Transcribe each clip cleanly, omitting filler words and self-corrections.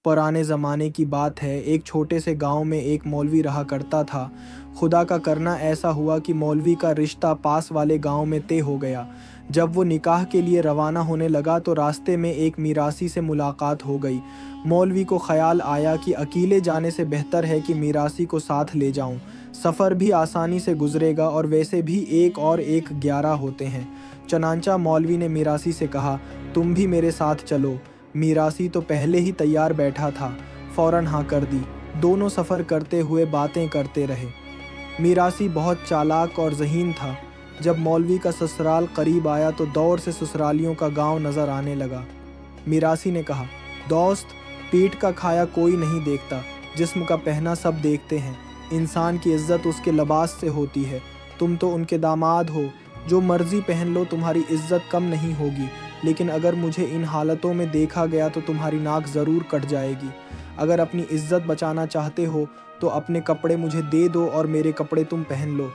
पुराने ज़माने की बात है, एक छोटे से गांव में एक मौलवी रहा करता था। खुदा का करना ऐसा हुआ कि मौलवी का रिश्ता पास वाले गांव में तय हो गया। जब वो निकाह के लिए रवाना होने लगा तो रास्ते में एक मीरासी से मुलाकात हो गई। मौलवी को ख्याल आया कि अकेले जाने से बेहतर है कि मीरासी को साथ ले जाऊं। सफ़र भी आसानी से गुजरेगा और वैसे भी एक और एक 11 होते हैं। चनांचा मौलवी ने मीरासी से कहा, तुम भी मेरे साथ चलो। मीरासी तो पहले ही तैयार बैठा था, फ़ौरन हाँ कर दी। दोनों सफ़र करते हुए बातें करते रहे। मीरासी बहुत चालाक और ज़हीन था। जब मौलवी का ससुराल करीब आया तो दौर से ससुरालियों का गांव नज़र आने लगा। मीरासी ने कहा, दोस्त, पेट का खाया कोई नहीं देखता, जिस्म का पहना सब देखते हैं। इंसान की इज़्ज़त उसके लिबास से होती है। तुम तो उनके दामाद हो, जो मर्ज़ी पहन लो तुम्हारी इज़्ज़त कम नहीं होगी, लेकिन अगर मुझे इन हालतों में देखा गया तो तुम्हारी नाक ज़रूर कट जाएगी। अगर अपनी इज़्ज़त बचाना चाहते हो तो अपने कपड़े मुझे दे दो और मेरे कपड़े तुम पहन लो।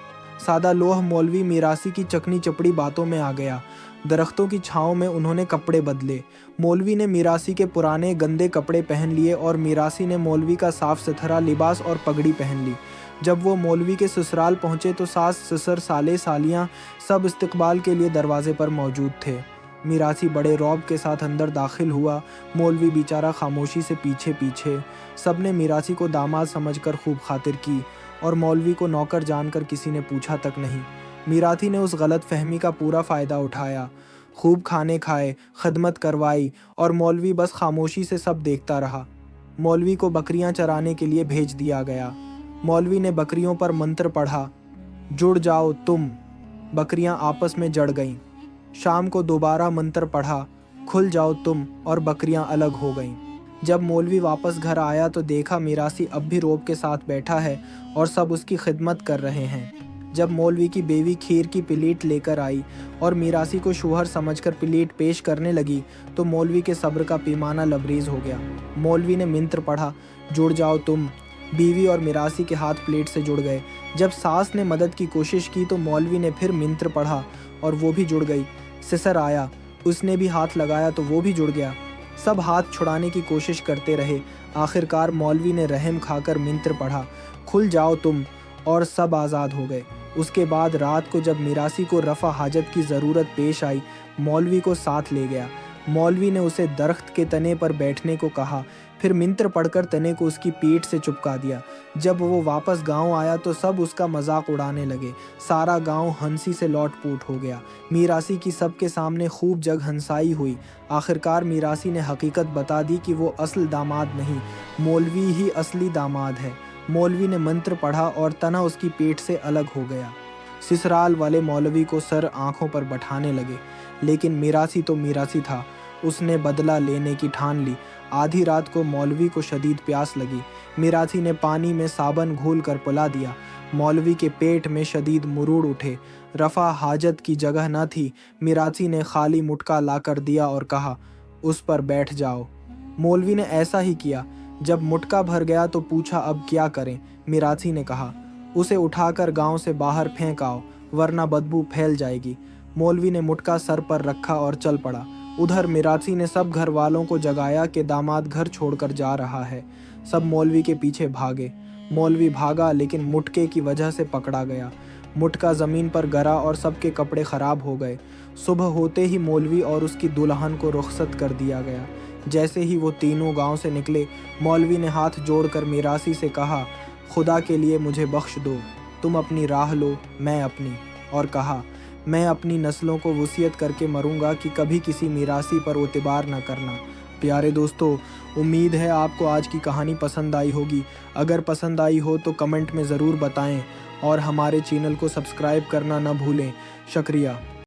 सादा लोह मौलवी मीरासी की चकनी चपड़ी बातों में आ गया। दरख्तों की छाँव में उन्होंने कपड़े बदले। मौलवी ने मीरासी के पुराने गंदे कपड़े पहन लिए और मीरासी ने मौलवी का साफ सुथरा लिबास और पगड़ी पहन ली। जब वो मौलवी के ससुराल पहुँचे तो सास ससुर साले सालियाँ सब इस्तकबाल के लिए दरवाजे पर मौजूद थे। मीरासी बड़े रौब के साथ अंदर दाखिल हुआ। मौलवी बेचारा खामोशी से पीछे पीछे। सब ने मीरासी को दामाद समझकर खूब खातिर की और मौलवी को नौकर जानकर किसी ने पूछा तक नहीं। मीरासी ने उस गलत फहमी का पूरा फ़ायदा उठाया। खूब खाने खाए, खिदमत करवाई और मौलवी बस खामोशी से सब देखता रहा। मौलवी को बकरियां चराने के लिए भेज दिया गया। मौलवी ने बकरियों पर मंत्र पढ़ा, जुड़ जाओ तुम। बकरियां आपस में जड़ गईं। शाम को दोबारा मंत्र पढ़ा, खुल जाओ तुम, और बकरियां अलग हो गईं। जब मौलवी वापस घर आया तो देखा मीरासी अब भी रौब के साथ बैठा है और सब उसकी खिदमत कर रहे हैं। जब मौलवी की बेवी खीर की प्लेट लेकर आई और मीरासी को शौहर समझकर प्लेट पेश करने लगी तो मौलवी के सब्र का पैमाना लबरेज हो गया। मौलवी ने मंत्र पढ़ा, जुड़ जाओ तुम। बीवी और मीरासी के हाथ प्लेट से जुड़ गए। जब सास ने मदद की कोशिश की तो मौलवी ने फिर मंत्र पढ़ा और वो भी जुड़ गई। ससुर आया, उसने भी हाथ लगाया तो वो भी जुड़ गया। सब हाथ छुड़ाने की कोशिश करते रहे। आखिरकार मौलवी ने रहम खाकर मंत्र पढ़ा, खुल जाओ तुम, और सब आज़ाद हो गए। उसके बाद रात को जब मीरासी को रफ़ा हाजत की ज़रूरत पेश आई, मौलवी को साथ ले गया। मौलवी ने उसे दरख्त के तने पर बैठने को कहा, फिर मंत्र पढ़कर तने को उसकी पीठ से चिपका दिया। जब वो वापस गांव आया तो सब उसका मजाक उड़ाने लगे। सारा गांव हंसी से लौट-पोट हो गया। मीरासी की सबके सामने खूब जग हंसाई हुई। आखिरकार मीरासी ने हकीकत बता दी कि वो असल दामाद नहीं, मौलवी ही असली दामाद है। मौलवी ने मंत्र पढ़ा और तना उसकी पेट से अलग हो गया। ससुराल वाले मौलवी को सर आंखों पर बैठाने लगे, लेकिन मीरासी तो मीरासी था। उसने बदला लेने की ठान ली। आधी रात को मौलवी को शदीद प्यास लगी। मीरासी ने पानी में साबन घोल कर पिला दिया। मौलवी के पेट में शदीद मुरूड़ उठे। रफ़ा हाजत की जगह न थी। मीरासी ने खाली मुटका लाकर दिया और कहा, उस पर बैठ जाओ। मौलवी ने ऐसा ही किया। जब मुटका भर गया तो पूछा, अब क्या करें? मीरासी ने कहा, उसे उठाकर गांव से बाहर फेंक आओ, वरना बदबू फैल जाएगी। मौलवी ने मुटका सर पर रखा और चल पड़ा। उधर मीरासी ने सब घर वालों को जगाया कि दामाद घर छोड़कर जा रहा है। सब मौलवी के पीछे भागे। मौलवी भागा लेकिन मुटके की वजह से पकड़ा गया। मुटका ज़मीन पर गिरा और सबके कपड़े ख़राब हो गए। सुबह होते ही मौलवी और उसकी दुल्हन को रुखसत कर दिया गया। जैसे ही वो तीनों गांव से निकले, मौलवी ने हाथ जोड़कर मीरासी से कहा, खुदा के लिए मुझे बख्श दो, तुम अपनी राह लो, मैं अपनी। और कहा, मैं अपनी नस्लों को वसीयत करके मरूंगा कि कभी किसी मीरासी पर एतबार न करना। प्यारे दोस्तों, उम्मीद है आपको आज की कहानी पसंद आई होगी। अगर पसंद आई हो तो कमेंट में ज़रूर बताएं और हमारे चैनल को सब्सक्राइब करना न भूलें। शुक्रिया।